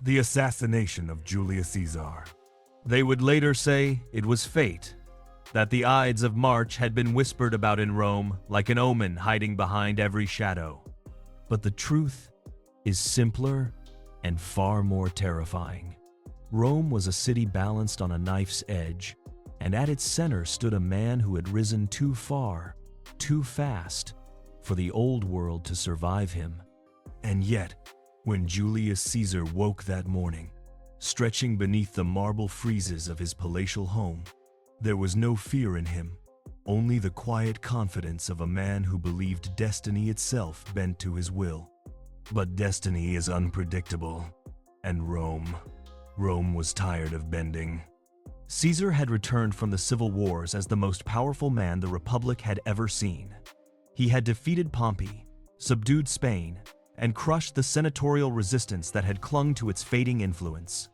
The assassination of Julius Caesar. They would later say it was fate, that the Ides of March had been whispered about in Rome like an omen hiding behind every shadow. But the truth is simpler and far more terrifying. Rome was a city balanced on a knife's edge, and at its center stood a man who had risen too far, too fast, for the old world to survive him. And yet, when Julius Caesar woke that morning, stretching beneath the marble friezes of his palatial home, there was no fear in him, only the quiet confidence of a man who believed destiny itself bent to his will. But destiny is unpredictable, and Rome was tired of bending. Caesar had returned from the civil wars as the most powerful man the Republic had ever seen. He had defeated Pompey, subdued Spain, and crushed the senatorial resistance that had clung to its fading influence.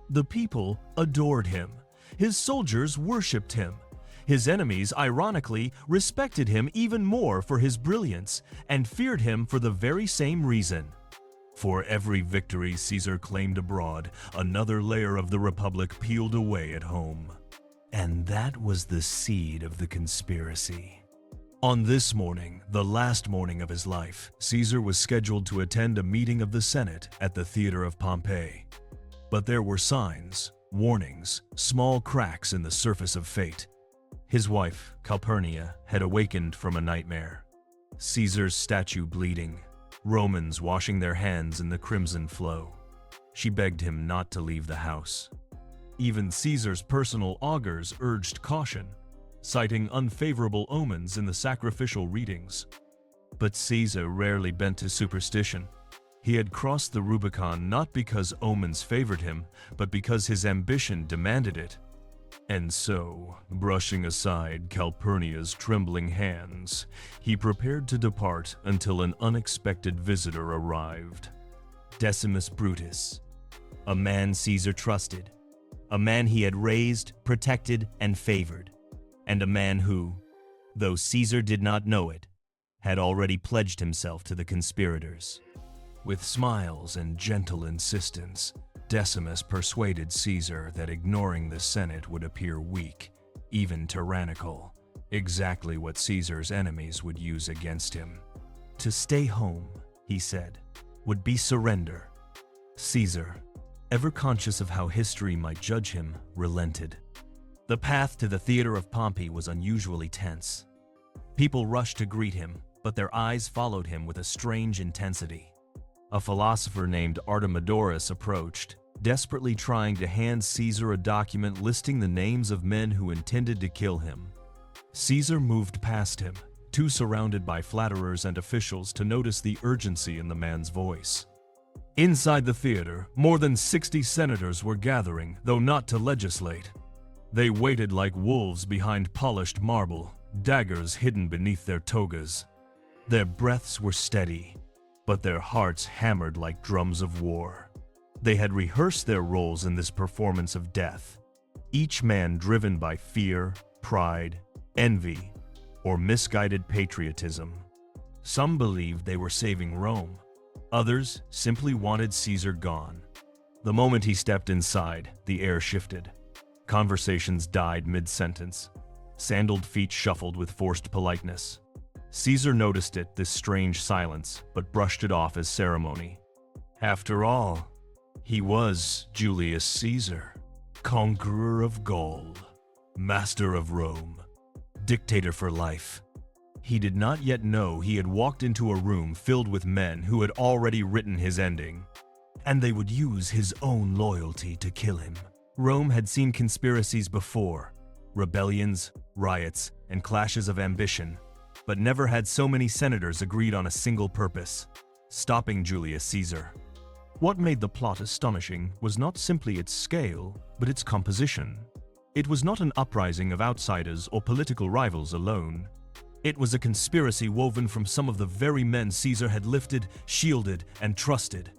The people adored him. His soldiers worshipped him. His enemies, ironically, respected him even more for his brilliance and feared him for the very same reason. For every victory Caesar claimed abroad, another layer of the Republic peeled away at home. And that was the seed of the conspiracy. On this morning, the last morning of his life, Caesar was scheduled to attend a meeting of the Senate at the Theatre of Pompey. But there were signs, warnings, small cracks in the surface of fate. His wife, Calpurnia, had awakened from a nightmare. Caesar's statue bleeding, Romans washing their hands in the crimson flow. She begged him not to leave the house. Even Caesar's personal augurs urged caution, citing unfavorable omens in the sacrificial readings. But Caesar rarely bent to superstition. He had crossed the Rubicon not because omens favored him, but because his ambition demanded it. And so, brushing aside Calpurnia's trembling hands, he prepared to depart until an unexpected visitor arrived. Decimus Brutus, a man Caesar trusted, a man he had raised, protected, and favored, and a man who, though Caesar did not know it, had already pledged himself to the conspirators. With smiles and gentle insistence, Decimus persuaded Caesar that ignoring the Senate would appear weak, even tyrannical, exactly what Caesar's enemies would use against him. To stay home, he said, would be surrender. Caesar, ever conscious of how history might judge him, relented. The path to the Theatre of Pompey was unusually tense. People rushed to greet him, but their eyes followed him with a strange intensity. A philosopher named Artemidorus approached, desperately trying to hand Caesar a document listing the names of men who intended to kill him. Caesar moved past him, too surrounded by flatterers and officials to notice the urgency in the man's voice. Inside the theater, more than 60 senators were gathering, though not to legislate. They waited like wolves behind polished marble, daggers hidden beneath their togas. Their breaths were steady, but their hearts hammered like drums of war. They had rehearsed their roles in this performance of death, each man driven by fear, pride, envy, or misguided patriotism. Some believed they were saving Rome. Others simply wanted Caesar gone. The moment he stepped inside, the air shifted. Conversations died mid-sentence. Sandaled feet shuffled with forced politeness. Caesar noticed it, this strange silence, but brushed it off as ceremony. After all, he was Julius Caesar, conqueror of Gaul, master of Rome, dictator for life. He did not yet know he had walked into a room filled with men who had already written his ending, and they would use his own loyalty to kill him. Rome had seen conspiracies before, rebellions, riots, and clashes of ambition, but never had so many senators agreed on a single purpose: stopping Julius Caesar. What made the plot astonishing was not simply its scale, but its composition. It was not an uprising of outsiders or political rivals alone. It was a conspiracy woven from some of the very men Caesar had lifted, shielded, and trusted.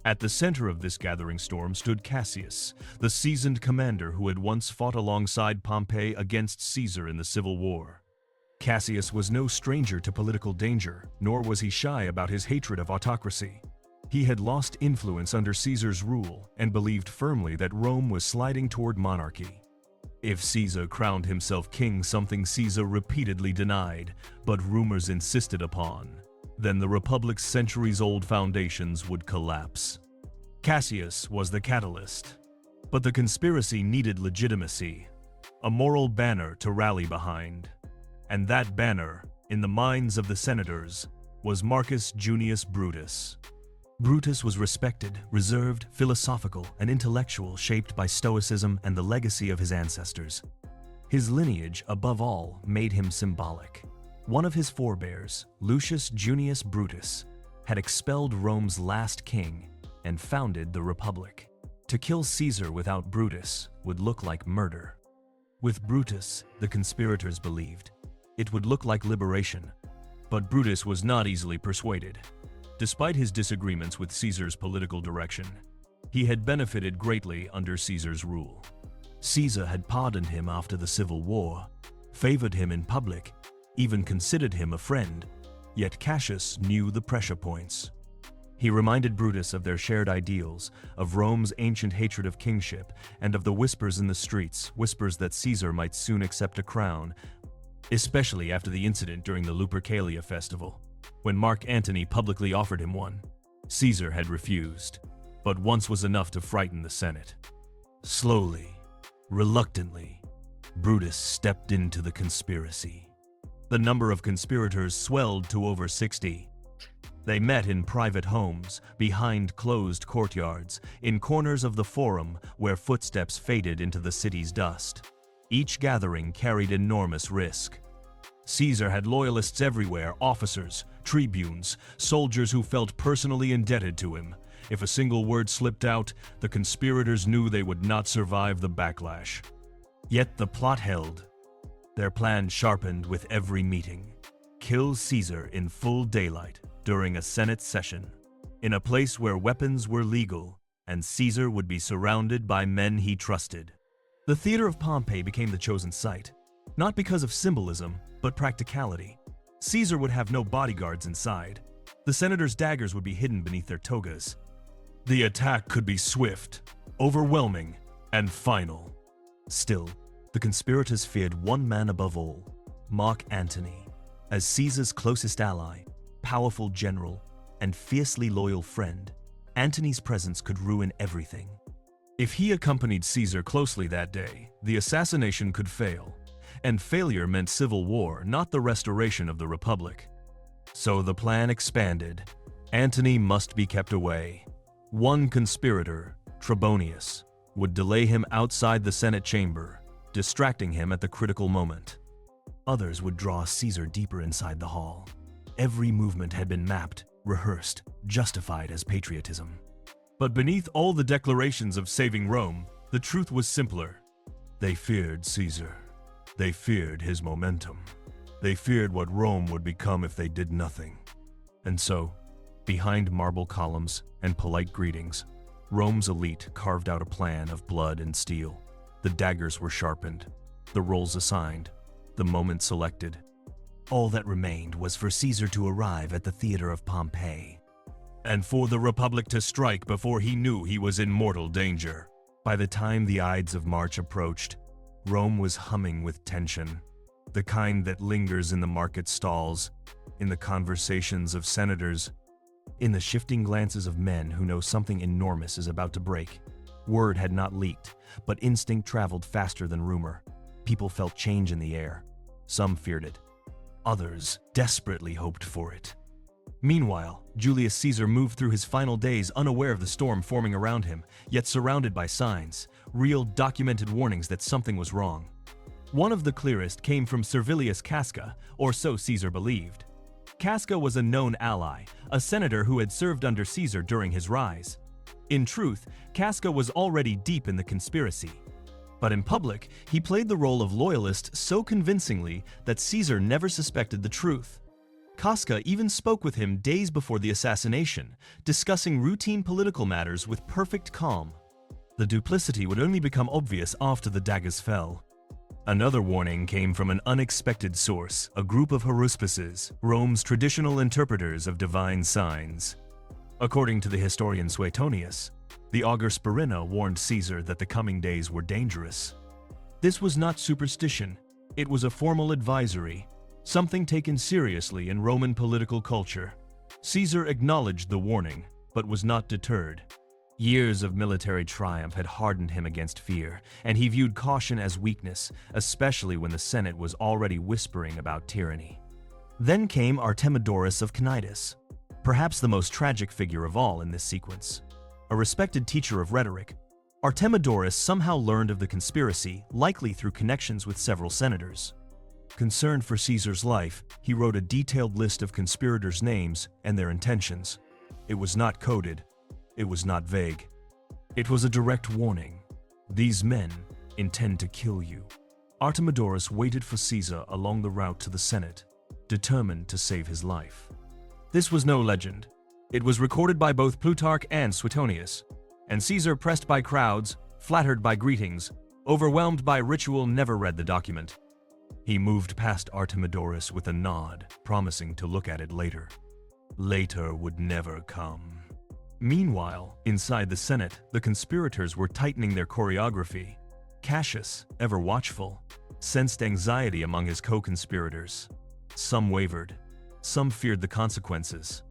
At the center of this gathering storm stood Cassius, the seasoned commander who had once fought alongside Pompey against Caesar in the Civil War. Cassius was no stranger to political danger, nor was he shy about his hatred of autocracy. He had lost influence under Caesar's rule and believed firmly that Rome was sliding toward monarchy. If Caesar crowned himself king, something Caesar repeatedly denied, but rumors insisted upon, then the Republic's centuries-old foundations would collapse. Cassius was the catalyst, but the conspiracy needed legitimacy, a moral banner to rally behind. And that banner, in the minds of the senators, was Marcus Junius Brutus. Brutus was respected, reserved, philosophical, and intellectual, shaped by Stoicism and the legacy of his ancestors. His lineage, above all, made him symbolic. One of his forebears, Lucius Junius Brutus, had expelled Rome's last king and founded the Republic. To kill Caesar without Brutus would look like murder. With Brutus, the conspirators believed, it would look like liberation. But Brutus was not easily persuaded. Despite his disagreements with Caesar's political direction, he had benefited greatly under Caesar's rule. Caesar had pardoned him after the Civil War, favored him in public, even considered him a friend, yet Cassius knew the pressure points. He reminded Brutus of their shared ideals, of Rome's ancient hatred of kingship, and of the whispers in the streets, whispers that Caesar might soon accept a crown, especially after the incident during the Lupercalia festival, when Mark Antony publicly offered him one. Caesar had refused, but once was enough to frighten the Senate. Slowly, reluctantly, Brutus stepped into the conspiracy. The number of conspirators swelled to over 60. They met in private homes, behind closed courtyards, in corners of the forum where footsteps faded into the city's dust. Each gathering carried enormous risk. Caesar had loyalists everywhere, officers, tribunes, soldiers who felt personally indebted to him. If a single word slipped out, the conspirators knew they would not survive the backlash. Yet the plot held. Their plan sharpened with every meeting. Kill Caesar in full daylight during a Senate session, in a place where weapons were legal, and Caesar would be surrounded by men he trusted. The Theatre of Pompey became the chosen site, not because of symbolism, but practicality. Caesar would have no bodyguards inside. The senators' daggers would be hidden beneath their togas. The attack could be swift, overwhelming, and final. Still, the conspirators feared one man above all, Mark Antony. As Caesar's closest ally, powerful general, and fiercely loyal friend, Antony's presence could ruin everything. If he accompanied Caesar closely that day, the assassination could fail, and failure meant civil war, not the restoration of the Republic. So the plan expanded. Antony must be kept away. One conspirator, Trebonius, would delay him outside the Senate chamber, distracting him at the critical moment. Others would draw Caesar deeper inside the hall. Every movement had been mapped, rehearsed, justified as patriotism. But beneath all the declarations of saving Rome, the truth was simpler. They feared Caesar. They feared his momentum. They feared what Rome would become if they did nothing. And so, behind marble columns and polite greetings, Rome's elite carved out a plan of blood and steel. The daggers were sharpened, the roles assigned, the moment selected. All that remained was for Caesar to arrive at the Theatre of Pompey, and for the Republic to strike before he knew he was in mortal danger. By the time the Ides of March approached, Rome was humming with tension, the kind that lingers in the market stalls, in the conversations of senators, in the shifting glances of men who know something enormous is about to break. Word had not leaked, but instinct traveled faster than rumor. People felt change in the air. Some feared it. Others desperately hoped for it. Meanwhile, Julius Caesar moved through his final days unaware of the storm forming around him, yet surrounded by signs, real documented warnings that something was wrong. One of the clearest came from Servilius Casca, or so Caesar believed. Casca was a known ally, a senator who had served under Caesar during his rise. In truth, Casca was already deep in the conspiracy. But in public, he played the role of loyalist so convincingly that Caesar never suspected the truth. Casca even spoke with him days before the assassination, discussing routine political matters with perfect calm. The duplicity would only become obvious after the daggers fell. Another warning came from an unexpected source, a group of haruspices, Rome's traditional interpreters of divine signs. According to the historian Suetonius, the augur Spurina warned Caesar that the coming days were dangerous. This was not superstition, it was a formal advisory, something taken seriously in Roman political culture. Caesar acknowledged the warning, but was not deterred. Years of military triumph had hardened him against fear, and he viewed caution as weakness, especially when the Senate was already whispering about tyranny. Then came Artemidorus of Cnidus, perhaps the most tragic figure of all in this sequence. A respected teacher of rhetoric, Artemidorus somehow learned of the conspiracy, likely through connections with several senators. Concerned for Caesar's life, he wrote a detailed list of conspirators' names and their intentions. It was not coded. It was not vague. It was a direct warning. These men intend to kill you. Artemidorus waited for Caesar along the route to the Senate, determined to save his life. This was no legend. It was recorded by both Plutarch and Suetonius, and Caesar, pressed by crowds, flattered by greetings, overwhelmed by ritual, never read the document. He moved past Artemidorus with a nod, promising to look at it later. Later would never come. Meanwhile, inside the Senate, the conspirators were tightening their choreography. Cassius, ever watchful, sensed anxiety among his co-conspirators. Some wavered. Some feared the consequences.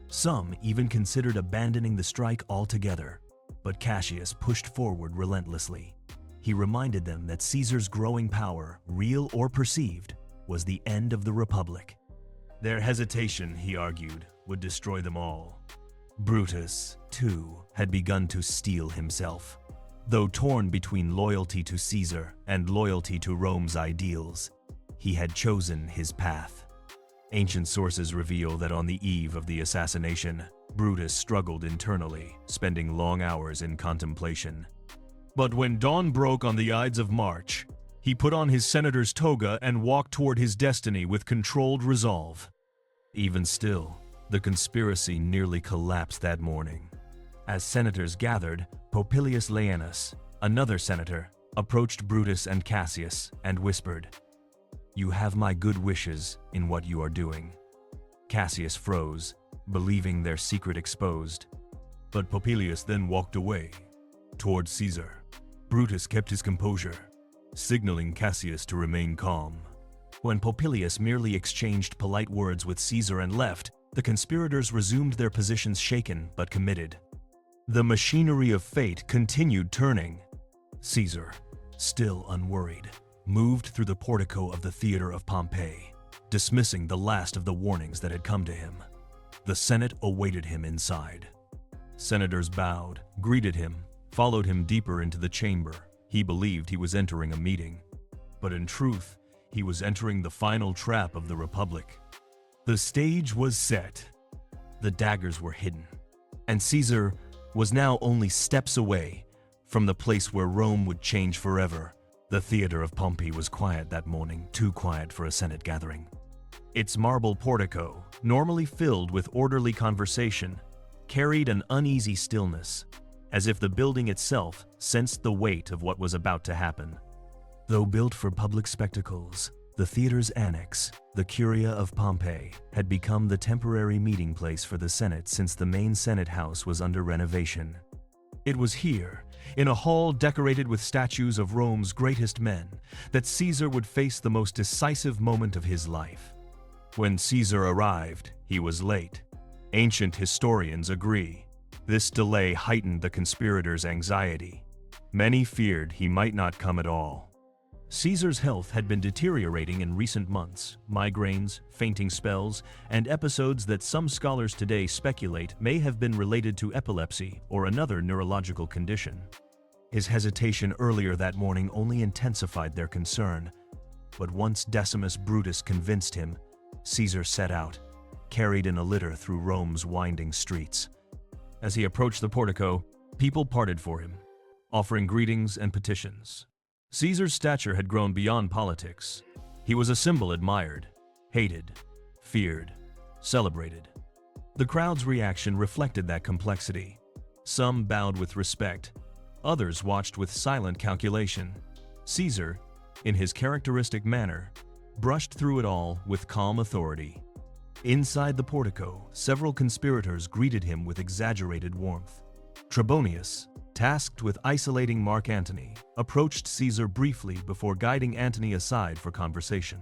Some even considered abandoning the strike altogether. But Cassius pushed forward relentlessly. He reminded them that Caesar's growing power, real or perceived, was the end of the Republic. Their hesitation, he argued, would destroy them all. Brutus, too, had begun to steel himself. Though torn between loyalty to Caesar and loyalty to Rome's ideals, he had chosen his path. Ancient sources reveal that on the eve of the assassination, Brutus struggled internally, spending long hours in contemplation. But when dawn broke on the Ides of March, he put on his senator's toga and walked toward his destiny with controlled resolve. Even still, the conspiracy nearly collapsed that morning. As senators gathered, Popilius Laenas, another senator, approached Brutus and Cassius and whispered, "You have my good wishes in what you are doing." Cassius froze, believing their secret exposed. But Popilius then walked away, toward Caesar. Brutus kept his composure, signaling Cassius to remain calm. When Popilius merely exchanged polite words with Caesar and left, the conspirators resumed their positions, shaken but committed. The machinery of fate continued turning. Caesar, still unworried, moved through the portico of the Theatre of Pompey, dismissing the last of the warnings that had come to him. The Senate awaited him inside. Senators bowed, greeted him, followed him deeper into the chamber. He believed he was entering a meeting, but in truth, he was entering the final trap of the Republic. The stage was set. The daggers were hidden, and Caesar was now only steps away from the place where Rome would change forever. The Theatre of Pompey was quiet that morning, too quiet for a Senate gathering. Its marble portico, normally filled with orderly conversation, carried an uneasy stillness, as if the building itself sensed the weight of what was about to happen. Though built for public spectacles, the theater's annex, the Curia of Pompey, had become the temporary meeting place for the Senate since the main Senate house was under renovation. It was here, in a hall decorated with statues of Rome's greatest men, that Caesar would face the most decisive moment of his life. When Caesar arrived, he was late. Ancient historians agree. This delay heightened the conspirators' anxiety. Many feared he might not come at all. Caesar's health had been deteriorating in recent months. Migraines, fainting spells, and episodes that some scholars today speculate may have been related to epilepsy or another neurological condition. His hesitation earlier that morning only intensified their concern. But once Decimus Brutus convinced him, Caesar set out, carried in a litter through Rome's winding streets. As he approached the portico, people parted for him, offering greetings and petitions. Caesar's stature had grown beyond politics. He was a symbol admired, hated, feared, celebrated. The crowd's reaction reflected that complexity. Some bowed with respect, others watched with silent calculation. Caesar, in his characteristic manner, brushed through it all with calm authority. Inside the portico, several conspirators greeted him with exaggerated warmth. Trebonius, tasked with isolating Mark Antony, approached Caesar briefly before guiding Antony aside for conversation.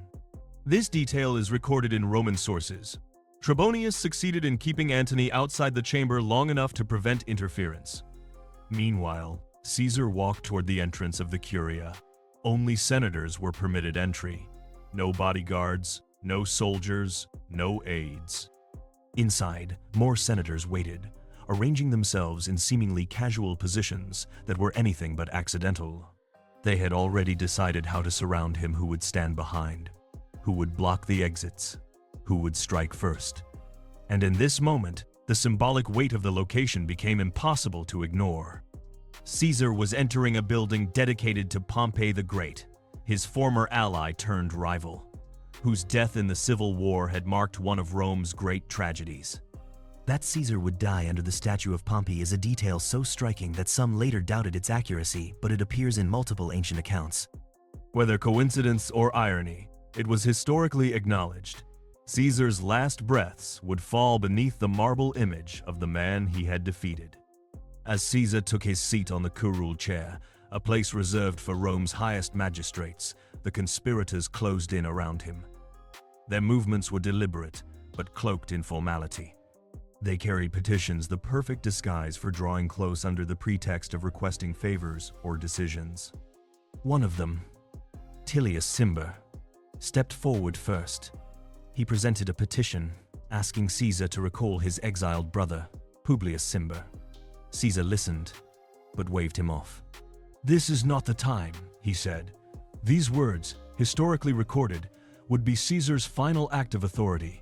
This detail is recorded in Roman sources. Trebonius succeeded in keeping Antony outside the chamber long enough to prevent interference. Meanwhile, Caesar walked toward the entrance of the Curia. Only senators were permitted entry. No bodyguards, no soldiers, no aides. Inside, more senators waited, arranging themselves in seemingly casual positions that were anything but accidental. They had already decided how to surround him, who would stand behind, who would block the exits, who would strike first. And in this moment, the symbolic weight of the location became impossible to ignore. Caesar was entering a building dedicated to Pompey the Great, his former ally turned rival, whose death in the Civil War had marked one of Rome's great tragedies. That Caesar would die under the statue of Pompey is a detail so striking that some later doubted its accuracy, but it appears in multiple ancient accounts. Whether coincidence or irony, it was historically acknowledged. Caesar's last breaths would fall beneath the marble image of the man he had defeated. As Caesar took his seat on the curule chair, a place reserved for Rome's highest magistrates, the conspirators closed in around him. Their movements were deliberate, but cloaked in formality. They carried petitions, the perfect disguise for drawing close under the pretext of requesting favors or decisions. One of them, Julius Caesar, stepped forward first. He presented a petition asking Caesar to recall his exiled brother, Publius Caesar. Caesar listened, but waved him off. "This is not the time," he said. These words, historically recorded, would be Caesar's final act of authority.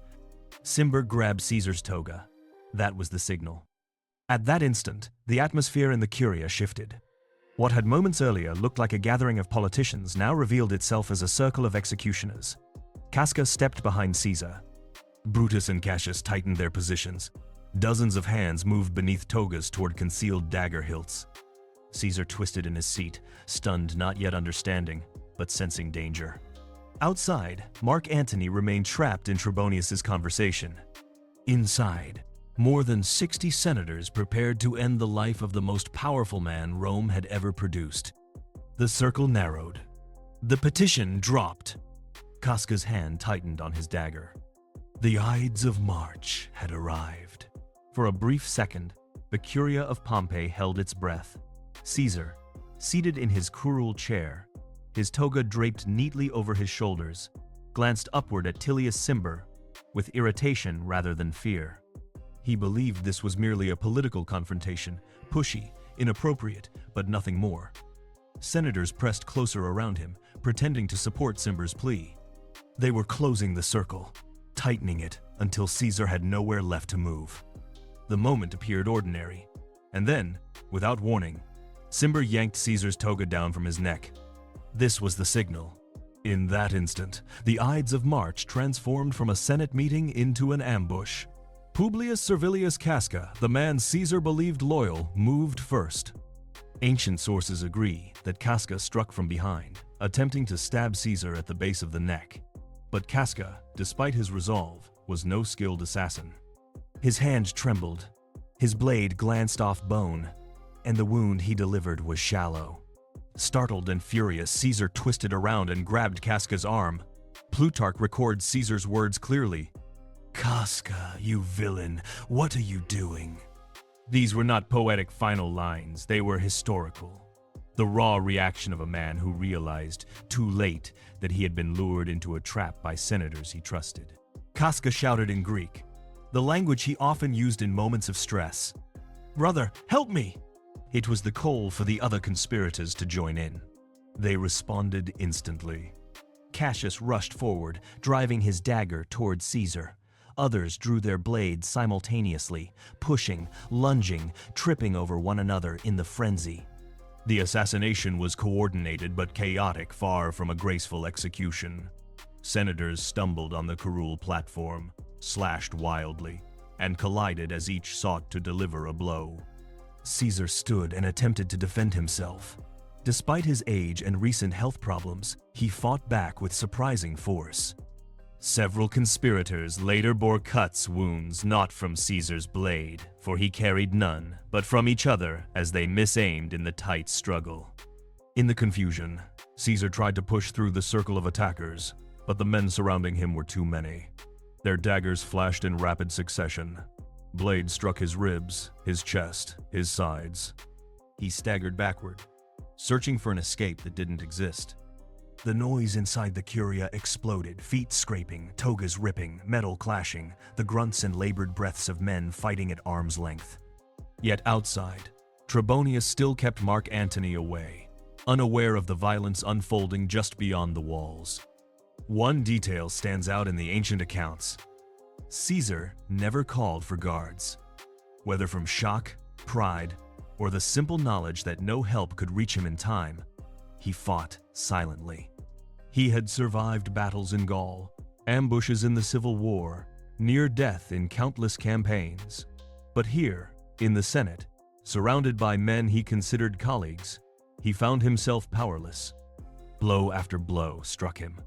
Caesar grabbed Caesar's toga. That was the signal. At that instant, the atmosphere in the Curia shifted. What had moments earlier looked like a gathering of politicians now revealed itself as a circle of executioners. Casca stepped behind Caesar. Brutus and Cassius tightened their positions. Dozens of hands moved beneath togas toward concealed dagger hilts. Caesar twisted in his seat, stunned, not yet understanding, but sensing danger. Outside, Mark Antony remained trapped in Trebonius's conversation. Inside, more than 60 senators prepared to end the life of the most powerful man Rome had ever produced. The circle narrowed. The petition dropped. Casca's hand tightened on his dagger. The Ides of March had arrived. For a brief second, the Curia of Pompey held its breath. Caesar, seated in his curule chair, his toga draped neatly over his shoulders, glanced upward at Julius Caesar with irritation rather than fear. He believed this was merely a political confrontation, pushy, inappropriate, but nothing more. Senators pressed closer around him, pretending to support Caesar's plea. They were closing the circle, tightening it until Caesar had nowhere left to move. The moment appeared ordinary, and then, without warning, Caesar yanked Caesar's toga down from his neck. This was the signal. In that instant, the Ides of March transformed from a Senate meeting into an ambush. Publius Servilius Casca, the man Caesar believed loyal, moved first. Ancient sources agree that Casca struck from behind, attempting to stab Caesar at the base of the neck. But Casca, despite his resolve, was no skilled assassin. His hand trembled, his blade glanced off bone, and the wound he delivered was shallow. Startled and furious, Caesar twisted around and grabbed Casca's arm. Plutarch records Caesar's words clearly. "Casca, you villain, what are you doing?" These were not poetic final lines, they were historical. The raw reaction of a man who realized, too late, that he had been lured into a trap by senators he trusted. Casca shouted in Greek, the language he often used in moments of stress. "Brother, help me!" It was the call for the other conspirators to join in. They responded instantly. Cassius rushed forward, driving his dagger toward Caesar. Others drew their blades simultaneously, pushing, lunging, tripping over one another in the frenzy. The assassination was coordinated but chaotic, far from a graceful execution. Senators stumbled on the curule platform, slashed wildly, and collided as each sought to deliver a blow. Caesar stood and attempted to defend himself. Despite his age and recent health problems, he fought back with surprising force. Several conspirators later bore wounds not from Caesar's blade, for he carried none, but from each other as they misaimed in the tight struggle. In the confusion, Caesar tried to push through the circle of attackers, but the men surrounding him were too many. Their daggers flashed in rapid succession. Blades struck his ribs, his chest, his sides. He staggered backward, searching for an escape that didn't exist. The noise inside the curia exploded, feet scraping, togas ripping, metal clashing, the grunts and labored breaths of men fighting at arm's length. Yet outside, Trebonius still kept Mark Antony away, unaware of the violence unfolding just beyond the walls. One detail stands out in the ancient accounts. Caesar never called for guards. Whether from shock, pride, or the simple knowledge that no help could reach him in time, he fought silently. He had survived battles in Gaul, ambushes in the Civil War, near death in countless campaigns. But here, in the Senate, surrounded by men he considered colleagues, he found himself powerless. Blow after blow struck him.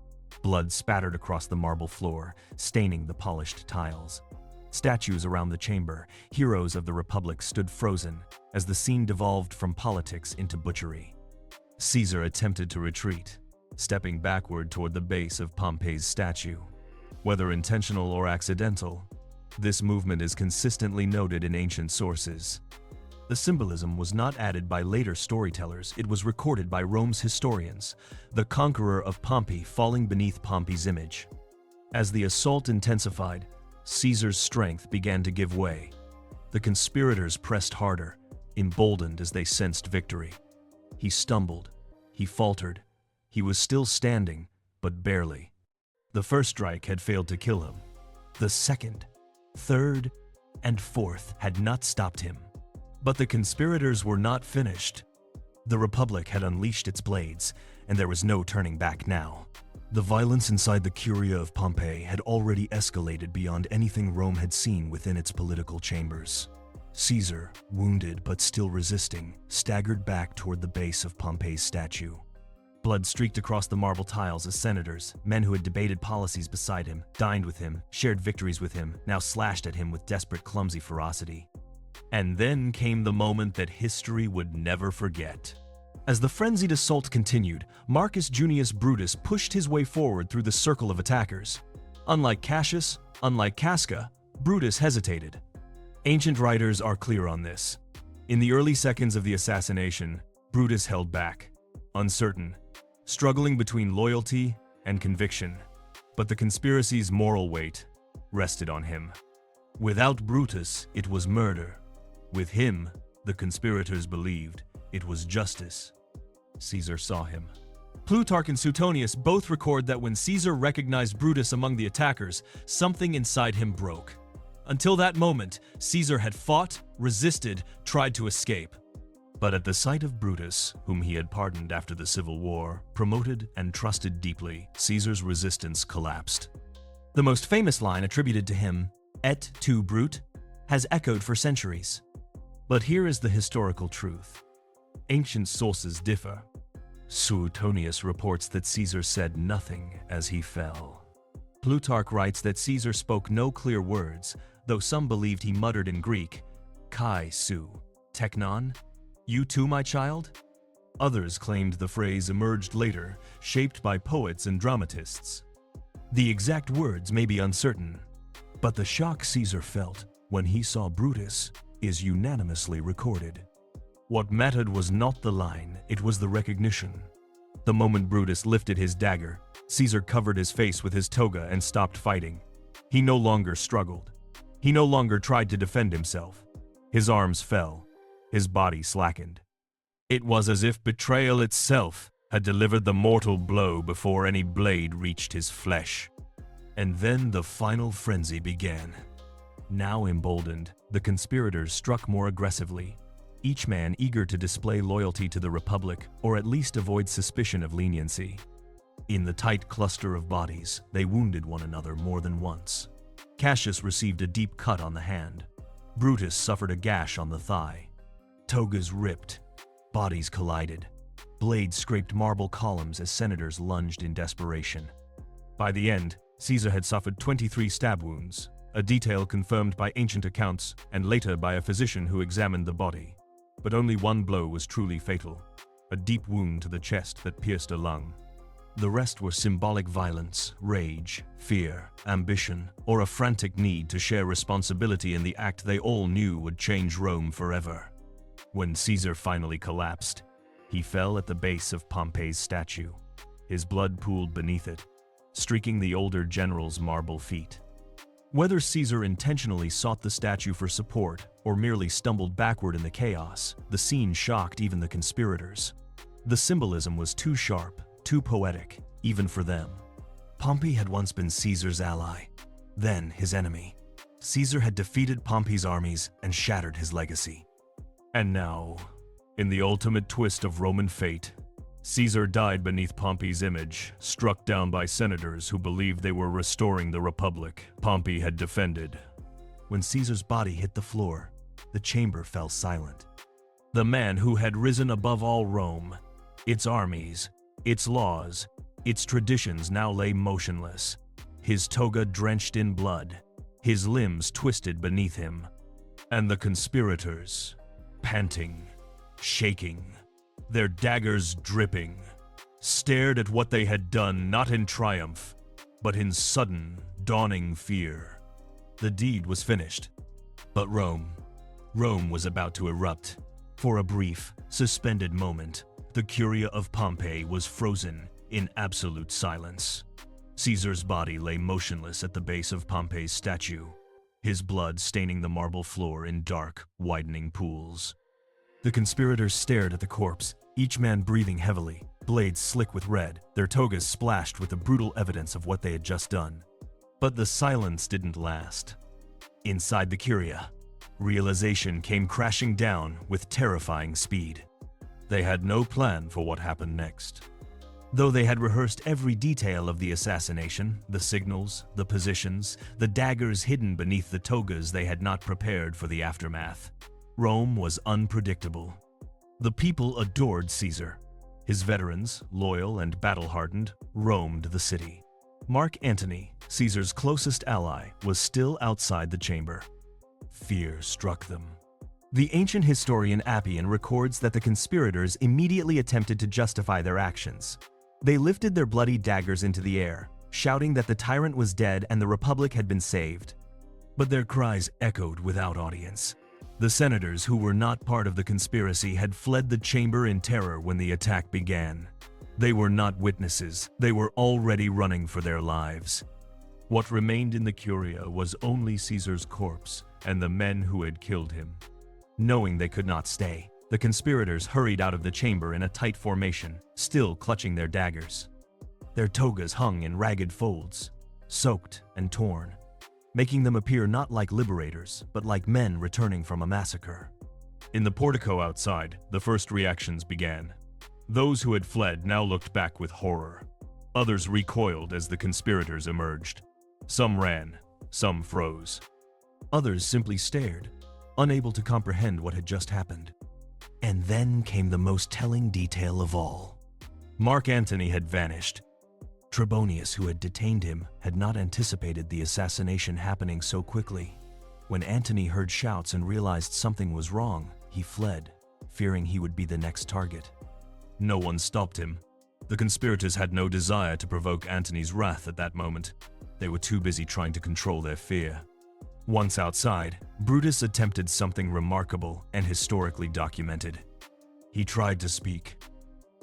Blood spattered across the marble floor, staining the polished tiles. Statues around the chamber, heroes of the Republic, stood frozen as the scene devolved from politics into butchery. Caesar attempted to retreat, stepping backward toward the base of Pompey's statue. Whether intentional or accidental, this movement is consistently noted in ancient sources. The symbolism was not added by later storytellers, it was recorded by Rome's historians, the conqueror of Pompey falling beneath Pompey's image. As the assault intensified, Caesar's strength began to give way. The conspirators pressed harder, emboldened as they sensed victory. He stumbled, he faltered, he was still standing, but barely. The first strike had failed to kill him. The second, third, and fourth had not stopped him. But the conspirators were not finished. The Republic had unleashed its blades, and there was no turning back now. The violence inside the Curia of Pompey had already escalated beyond anything Rome had seen within its political chambers. Caesar, wounded but still resisting, staggered back toward the base of Pompey's statue. Blood streaked across the marble tiles as senators, men who had debated policies beside him, dined with him, shared victories with him, now slashed at him with desperate, clumsy ferocity. And then came the moment that history would never forget. As the frenzied assault continued, Marcus Junius Brutus pushed his way forward through the circle of attackers. Unlike Cassius, unlike Casca, Brutus hesitated. Ancient writers are clear on this. In the early seconds of the assassination, Brutus held back, uncertain, struggling between loyalty and conviction. But the conspiracy's moral weight rested on him. Without Brutus, it was murder. With him, the conspirators believed it was justice. Caesar saw him. Plutarch and Suetonius both record that when Caesar recognized Brutus among the attackers, something inside him broke. Until that moment, Caesar had fought, resisted, tried to escape. But at the sight of Brutus, whom he had pardoned after the Civil War, promoted and trusted deeply, Caesar's resistance collapsed. The most famous line attributed to him, "Et tu, Brute," has echoed for centuries. But here is the historical truth. Ancient sources differ. Suetonius reports that Caesar said nothing as he fell. Plutarch writes that Caesar spoke no clear words, though some believed he muttered in Greek, "Kai su, teknon, you too, my child?" Others claimed the phrase emerged later, shaped by poets and dramatists. The exact words may be uncertain, but the shock Caesar felt when he saw Brutus is unanimously recorded. What mattered was not the line, it was the recognition. The moment Brutus lifted his dagger, Caesar covered his face with his toga and stopped fighting. He no longer struggled. He no longer tried to defend himself. His arms fell. His body slackened. It was as if betrayal itself had delivered the mortal blow before any blade reached his flesh. And then the final frenzy began. Now emboldened, the conspirators struck more aggressively, each man eager to display loyalty to the Republic or at least avoid suspicion of leniency. In the tight cluster of bodies, they wounded one another more than once. Cassius received a deep cut on the hand. Brutus suffered a gash on the thigh. Togas ripped. Bodies collided. Blades scraped marble columns as senators lunged in desperation. By the end, Caesar had suffered 23 stab wounds, a detail confirmed by ancient accounts and later by a physician who examined the body. But only one blow was truly fatal, a deep wound to the chest that pierced a lung. The rest were symbolic violence, rage, fear, ambition, or a frantic need to share responsibility in the act they all knew would change Rome forever. When Caesar finally collapsed, he fell at the base of Pompey's statue. His blood pooled beneath it, streaking the older general's marble feet. Whether Caesar intentionally sought the statue for support or merely stumbled backward in the chaos, the scene shocked even the conspirators. The symbolism was too sharp, too poetic, even for them. Pompey had once been Caesar's ally, then his enemy. Caesar had defeated Pompey's armies and shattered his legacy. And now, in the ultimate twist of Roman fate, Caesar died beneath Pompey's image, struck down by senators who believed they were restoring the Republic Pompey had defended. When Caesar's body hit the floor, the chamber fell silent. The man who had risen above all Rome, its armies, its laws, its traditions now lay motionless, his toga drenched in blood, his limbs twisted beneath him. And the conspirators, panting, shaking, their daggers dripping, stared at what they had done not in triumph, but in sudden, dawning fear. The deed was finished, but Rome was about to erupt. For a brief, suspended moment, the Curia of Pompeii was frozen in absolute silence. Caesar's body lay motionless at the base of Pompey's statue, his blood staining the marble floor in dark, widening pools. The conspirators stared at the corpse, each man breathing heavily, blades slick with red, their togas splashed with the brutal evidence of what they had just done. But the silence didn't last. Inside the Curia, realization came crashing down with terrifying speed. They had no plan for what happened next. Though they had rehearsed every detail of the assassination, the signals, the positions, the daggers hidden beneath the togas, they had not prepared for the aftermath. Rome was unpredictable. The people adored Caesar. His veterans, loyal and battle-hardened, roamed the city. Mark Antony, Caesar's closest ally, was still outside the chamber. Fear struck them. The ancient historian Appian records that the conspirators immediately attempted to justify their actions. They lifted their bloody daggers into the air, shouting that the tyrant was dead and the Republic had been saved. But their cries echoed without audience. The senators who were not part of the conspiracy had fled the chamber in terror when the attack began. They were not witnesses, they were already running for their lives. What remained in the Curia was only Caesar's corpse and the men who had killed him. Knowing they could not stay, the conspirators hurried out of the chamber in a tight formation, still clutching their daggers. Their togas hung in ragged folds, soaked and torn, making them appear not like liberators, but like men returning from a massacre. In the portico outside, the first reactions began. Those who had fled now looked back with horror. Others recoiled as the conspirators emerged. Some ran, some froze. Others simply stared, unable to comprehend what had just happened. And then came the most telling detail of all. Mark Antony had vanished. Trebonius, who had detained him, had not anticipated the assassination happening so quickly. When Antony heard shouts and realized something was wrong, he fled, fearing he would be the next target. No one stopped him. The conspirators had no desire to provoke Antony's wrath at that moment. They were too busy trying to control their fear. Once outside, Brutus attempted something remarkable and historically documented. He tried to speak.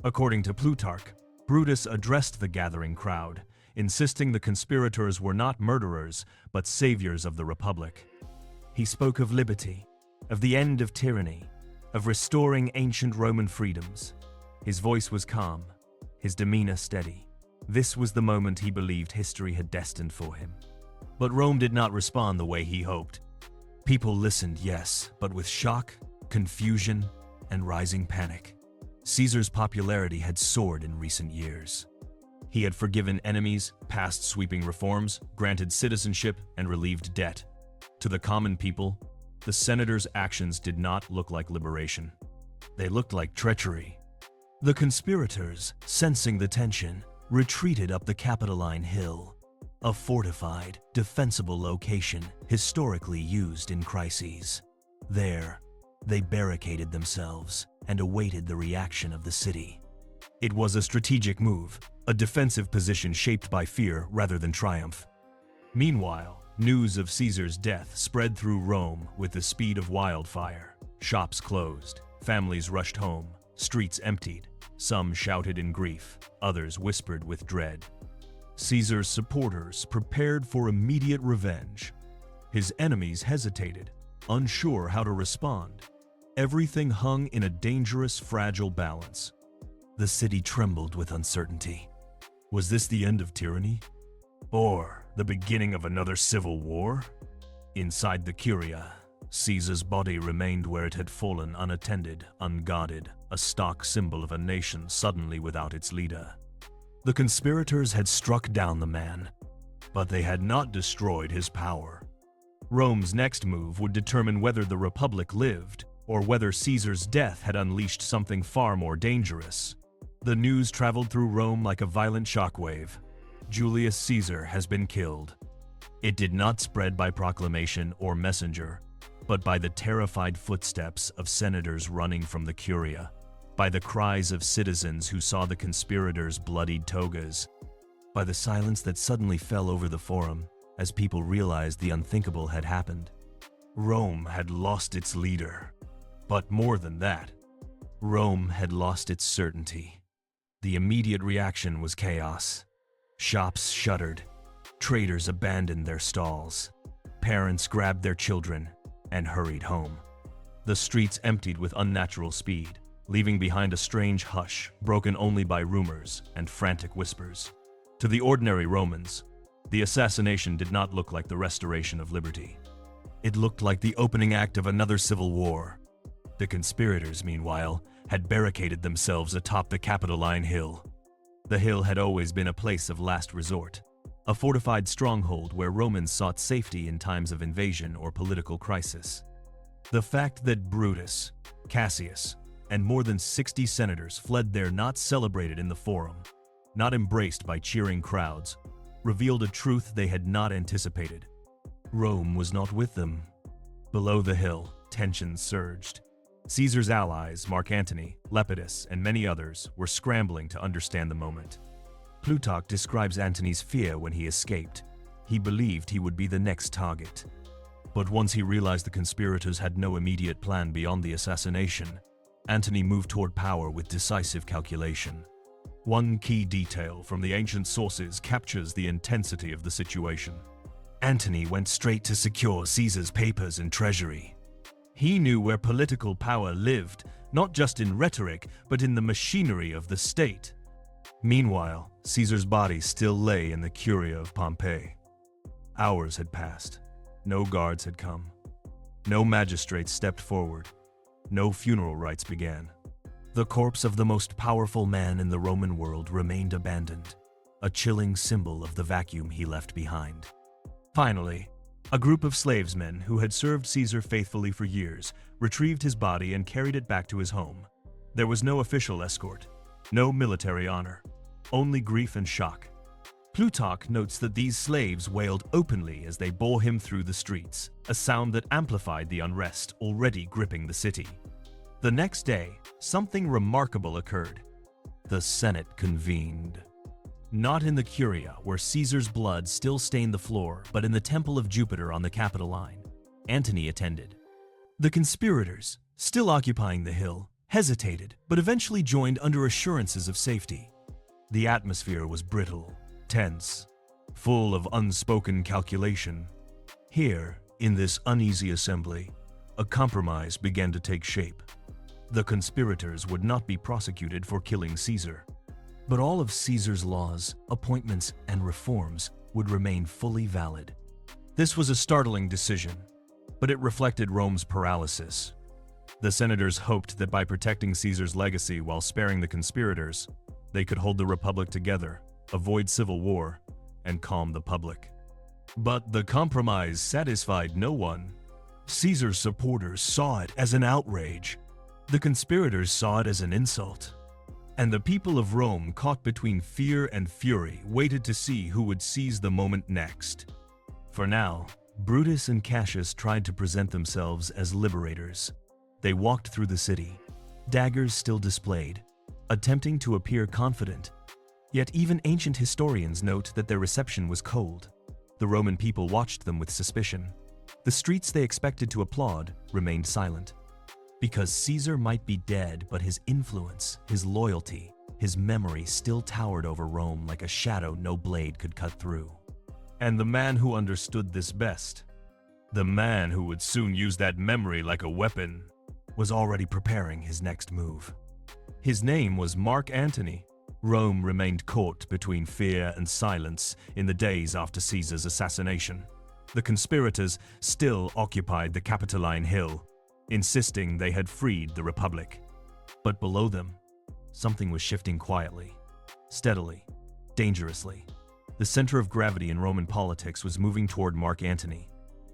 According to Plutarch, Brutus addressed the gathering crowd, insisting the conspirators were not murderers, but saviors of the Republic. He spoke of liberty, of the end of tyranny, of restoring ancient Roman freedoms. His voice was calm, his demeanor steady. This was the moment he believed history had destined for him. But Rome did not respond the way he hoped. People listened, yes, but with shock, confusion, and rising panic. Caesar's popularity had soared in recent years. He had forgiven enemies, passed sweeping reforms, granted citizenship, and relieved debt. To the common people, the senators' actions did not look like liberation. They looked like treachery. The conspirators, sensing the tension, retreated up the Capitoline Hill. a fortified, defensible location historically used in crises. There, they barricaded themselves and awaited the reaction of the city. It was a strategic move, a defensive position shaped by fear rather than triumph. Meanwhile, news of Caesar's death spread through Rome with the speed of wildfire. Shops closed, families rushed home, streets emptied. Some shouted in grief, others whispered with dread. Caesar's supporters prepared for immediate revenge. His enemies hesitated, unsure how to respond. Everything hung in a dangerous, fragile balance. The city trembled with uncertainty. Was this the end of tyranny? Or the beginning of another civil war? Inside the Curia, Caesar's body remained where it had fallen, unattended, unguarded, a stark symbol of a nation suddenly without its leader. The conspirators had struck down the man, but they had not destroyed his power. Rome's next move would determine whether the Republic lived, or whether Caesar's death had unleashed something far more dangerous. The news traveled through Rome like a violent shockwave. Julius Caesar has been killed. It did not spread by proclamation or messenger, but by the terrified footsteps of senators running from the Curia, by the cries of citizens who saw the conspirators' bloodied togas, by the silence that suddenly fell over the forum as people realized the unthinkable had happened. Rome had lost its leader. But more than that, Rome had lost its certainty. The immediate reaction was chaos. Shops shuttered, traders abandoned their stalls, parents grabbed their children and hurried home. The streets emptied with unnatural speed, leaving behind a strange hush broken only by rumors and frantic whispers. To the ordinary Romans, the assassination did not look like the restoration of liberty. It looked like the opening act of another civil war. The conspirators, meanwhile, had barricaded themselves atop the Capitoline Hill. The hill had always been a place of last resort, a fortified stronghold where Romans sought safety in times of invasion or political crisis. The fact that Brutus, Cassius, and more than 60 senators fled there not celebrated in the forum, not embraced by cheering crowds, revealed a truth they had not anticipated. Rome was not with them. Below the hill, tensions surged. Caesar's allies, Mark Antony, Lepidus, and many others, were scrambling to understand the moment. Plutarch describes Antony's fear when he escaped. He believed he would be the next target. But once he realized the conspirators had no immediate plan beyond the assassination, Antony moved toward power with decisive calculation. One key detail from the ancient sources captures the intensity of the situation. Antony went straight to secure Caesar's papers and treasury. He knew where political power lived, not just in rhetoric, but in the machinery of the state. Meanwhile, Caesar's body still lay in the Curia of Pompey. Hours had passed. No guards had come. No magistrates stepped forward. No funeral rites began. The corpse of the most powerful man in the Roman world remained abandoned, a chilling symbol of the vacuum he left behind. Finally, a group of slavesmen who had served Caesar faithfully for years retrieved his body and carried it back to his home. There was no official escort, no military honor, only grief and shock. Plutarch notes that these slaves wailed openly as they bore him through the streets, a sound that amplified the unrest already gripping the city. The next day, something remarkable occurred. The Senate convened. Not in the Curia, where Caesar's blood still stained the floor, but in the Temple of Jupiter on the Capitoline. Antony attended. The conspirators, still occupying the hill, hesitated, but eventually joined under assurances of safety. The atmosphere was brittle, tense, full of unspoken calculation. Here, in this uneasy assembly, a compromise began to take shape. The conspirators would not be prosecuted for killing Caesar, but all of Caesar's laws, appointments, and reforms would remain fully valid. This was a startling decision, but it reflected Rome's paralysis. The senators hoped that by protecting Caesar's legacy while sparing the conspirators, they could hold the Republic together, avoid civil war, and calm the public. But the compromise satisfied no one. Caesar's supporters saw it as an outrage. The conspirators saw it as an insult. And the people of Rome, caught between fear and fury, waited to see who would seize the moment next. For now, Brutus and Cassius tried to present themselves as liberators. They walked through the city, daggers still displayed, attempting to appear confident. Yet even ancient historians note that their reception was cold. The Roman people watched them with suspicion. The streets they expected to applaud remained silent. Because Caesar might be dead, but his influence, his loyalty, his memory still towered over Rome like a shadow no blade could cut through. And the man who understood this best, the man who would soon use that memory like a weapon, was already preparing his next move. His name was Mark Antony. Rome remained caught between fear and silence in the days after Caesar's assassination. The conspirators still occupied the Capitoline Hill, insisting they had freed the Republic. But below them, something was shifting quietly, steadily, dangerously. The center of gravity in Roman politics was moving toward Mark Antony,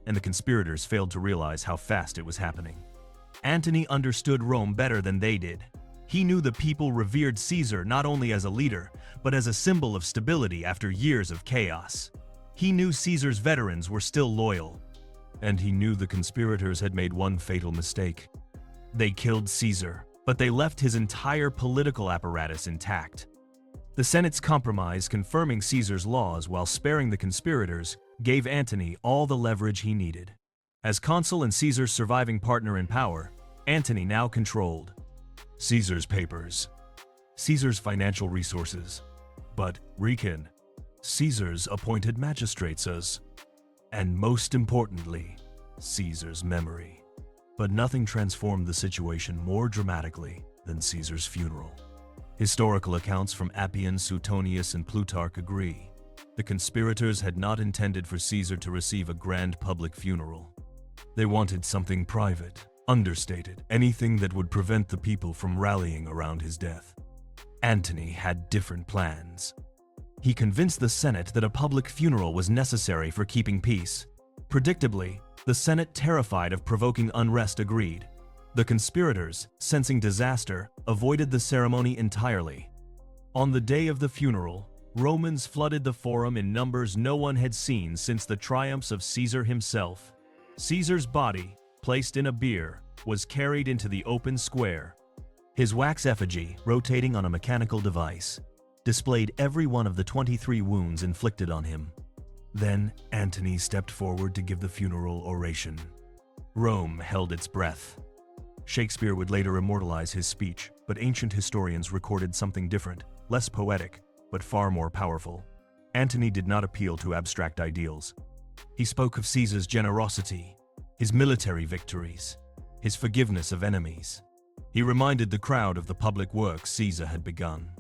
and the conspirators failed to realize how fast it was happening. Antony understood Rome better than they did. He knew the people revered Caesar not only as a leader, but as a symbol of stability after years of chaos. He knew Caesar's veterans were still loyal, and he knew the conspirators had made one fatal mistake. They killed Caesar, but they left his entire political apparatus intact. The Senate's compromise, confirming Caesar's laws while sparing the conspirators, gave Antony all the leverage he needed. As consul and Caesar's surviving partner in power, Antony now controlled Caesar's papers, Caesar's financial resources, but reckon Caesar's appointed magistrates, and most importantly, Caesar's memory. But nothing transformed the situation more dramatically than Caesar's funeral. Historical accounts from Appian, Suetonius, and Plutarch agree. The conspirators had not intended for Caesar to receive a grand public funeral. They wanted something private, understated, anything that would prevent the people from rallying around his death. Antony had different plans. He convinced the Senate that a public funeral was necessary for keeping peace. Predictably, the Senate, terrified of provoking unrest, agreed. The conspirators, sensing disaster, avoided the ceremony entirely. On the day of the funeral, Romans flooded the forum in numbers no one had seen since the triumphs of Caesar himself. Caesar's body, placed in a bier, was carried into the open square. His wax effigy, rotating on a mechanical device, displayed every one of the 23 wounds inflicted on him. Then Antony stepped forward to give the funeral oration. Rome held its breath. Shakespeare would later immortalize his speech, but ancient historians recorded something different, less poetic, but far more powerful. Antony did not appeal to abstract ideals. He spoke of Caesar's generosity, his military victories, his forgiveness of enemies. He reminded the crowd of the public work Caesar had begun.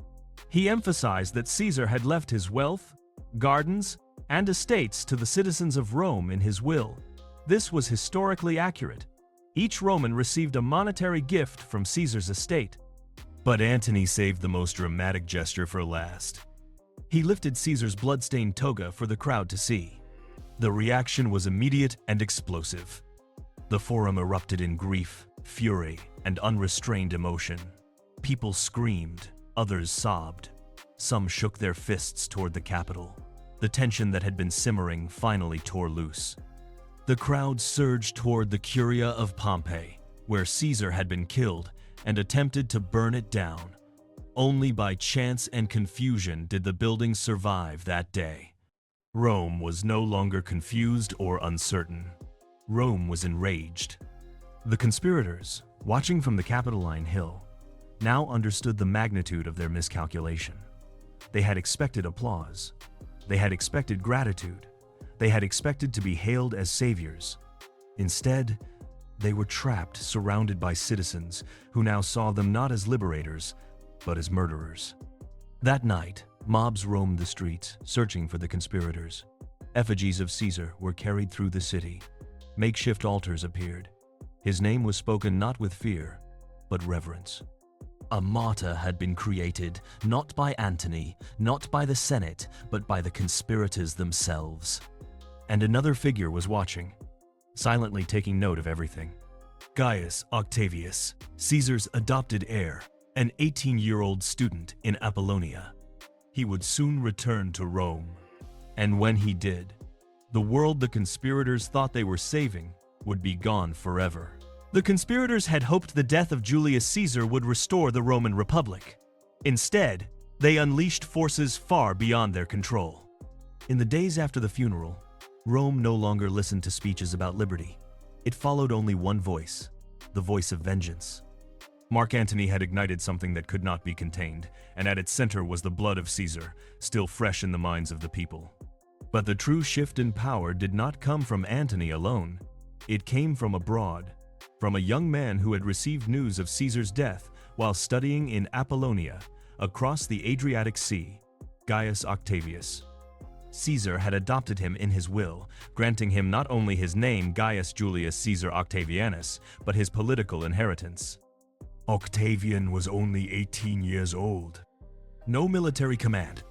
He emphasized that Caesar had left his wealth, gardens, and estates to the citizens of Rome in his will. This was historically accurate. Each Roman received a monetary gift from Caesar's estate. But Antony saved the most dramatic gesture for last. He lifted Caesar's blood-stained toga for the crowd to see. The reaction was immediate and explosive. The forum erupted in grief, fury, and unrestrained emotion. People screamed, others sobbed. Some shook their fists toward the Capitol. The tension that had been simmering finally tore loose. The crowd surged toward the Curia of Pompey, where Caesar had been killed, and attempted to burn it down. Only by chance and confusion did the building survive that day. Rome was no longer confused or uncertain. Rome was enraged. The conspirators, watching from the Capitoline Hill, now understood the magnitude of their miscalculation. They had expected applause. They had expected gratitude. They had expected to be hailed as saviors. Instead, they were trapped, surrounded by citizens who now saw them not as liberators, but as murderers. That night, mobs roamed the streets, searching for the conspirators. Effigies of Caesar were carried through the city. Makeshift altars appeared. His name was spoken not with fear, but reverence. A martyr had been created, not by Antony, not by the Senate, but by the conspirators themselves. And another figure was watching, silently taking note of everything. Gaius Octavius, Caesar's adopted heir, an 18-year-old student in Apollonia. He would soon return to Rome. And when he did, the world the conspirators thought they were saving would be gone forever. The conspirators had hoped the death of Julius Caesar would restore the Roman Republic. Instead, they unleashed forces far beyond their control. In the days after the funeral, Rome no longer listened to speeches about liberty. It followed only one voice, the voice of vengeance. Mark Antony had ignited something that could not be contained, and at its center was the blood of Caesar, still fresh in the minds of the people. But the true shift in power did not come from Antony alone. It came from abroad, from a young man who had received news of Caesar's death while studying in Apollonia, across the Adriatic Sea, Gaius Octavius. Caesar had adopted him in his will, granting him not only his name Gaius Julius Caesar Octavianus, but his political inheritance. Octavian was only 18 years old. No military command,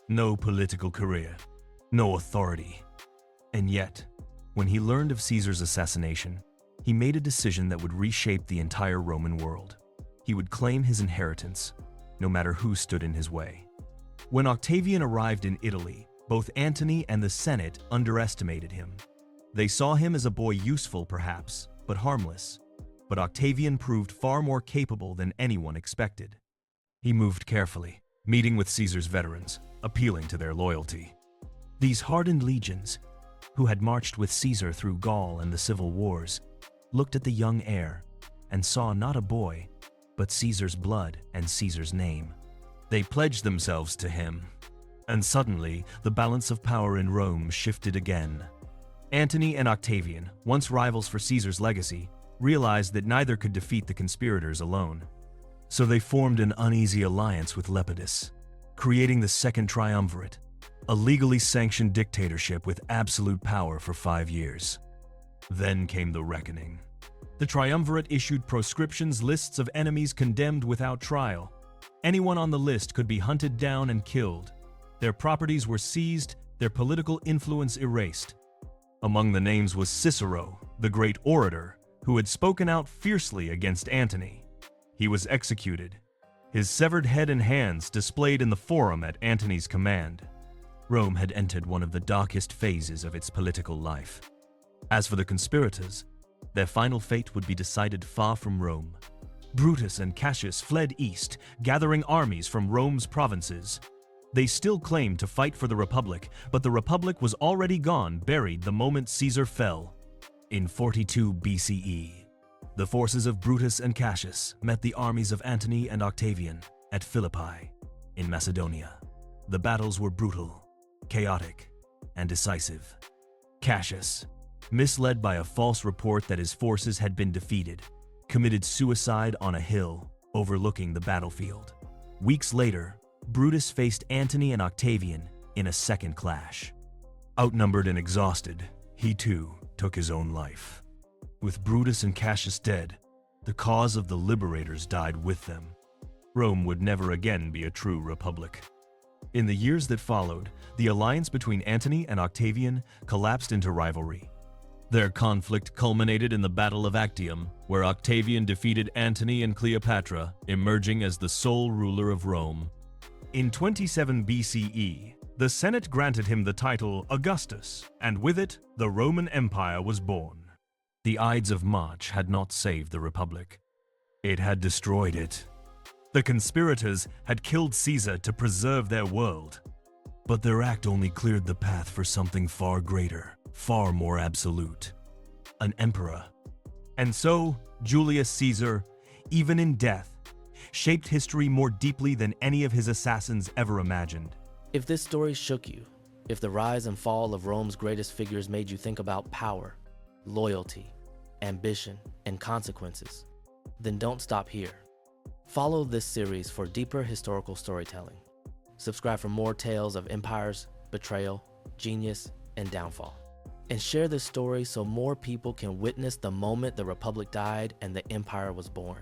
no political career, no authority. And yet, when he learned of Caesar's assassination, he made a decision that would reshape the entire Roman world. He would claim his inheritance, no matter who stood in his way. When Octavian arrived in Italy, both Antony and the Senate underestimated him. They saw him as a boy useful perhaps, but harmless. But Octavian proved far more capable than anyone expected. He moved carefully, meeting with Caesar's veterans, appealing to their loyalty. These hardened legions, who had marched with Caesar through Gaul and the civil wars, looked at the young heir and saw not a boy, but Caesar's blood and Caesar's name. They pledged themselves to him. And suddenly, the balance of power in Rome shifted again. Antony and Octavian, once rivals for Caesar's legacy, realized that neither could defeat the conspirators alone. So they formed an uneasy alliance with Lepidus, creating the Second Triumvirate, a legally sanctioned dictatorship with absolute power for 5 years. Then came the reckoning. The Triumvirate issued proscriptions lists of enemies condemned without trial. Anyone on the list could be hunted down and killed. Their properties were seized, their political influence erased. Among the names was Cicero, the great orator, who had spoken out fiercely against Antony. He was executed, his severed head and hands displayed in the forum at Antony's command. Rome had entered one of the darkest phases of its political life. As for the conspirators, their final fate would be decided far from Rome. Brutus and Cassius fled east, gathering armies from Rome's provinces. They still claimed to fight for the Republic, but the Republic was already gone, buried the moment Caesar fell. In 42 BCE, the forces of Brutus and Cassius met the armies of Antony and Octavian at Philippi, in Macedonia. The battles were brutal, chaotic, and decisive. Cassius, misled by a false report that his forces had been defeated, committed suicide on a hill overlooking the battlefield. Weeks later, Brutus faced Antony and Octavian in a second clash. Outnumbered and exhausted, he too took his own life. With Brutus and Cassius dead, the cause of the liberators died with them. Rome would never again be a true republic. In the years that followed, the alliance between Antony and Octavian collapsed into rivalry. Their conflict culminated in the Battle of Actium, where Octavian defeated Antony and Cleopatra, emerging as the sole ruler of Rome. In 27 BCE, the Senate granted him the title Augustus, and with it, the Roman Empire was born. The Ides of March had not saved the Republic. It had destroyed it. The conspirators had killed Caesar to preserve their world. But their act only cleared the path for something far greater, far more absolute. An emperor. And so, Julius Caesar, even in death, shaped history more deeply than any of his assassins ever imagined. If this story shook you, if the rise and fall of Rome's greatest figures made you think about power, loyalty, ambition, and consequences, then don't stop here. Follow this series for deeper historical storytelling. Subscribe for more tales of empires, betrayal, genius, and downfall. And share this story so more people can witness the moment the Republic died and the empire was born.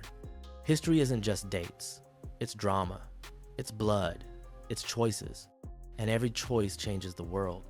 History isn't just dates. It's drama. It's blood. It's choices. And every choice changes the world.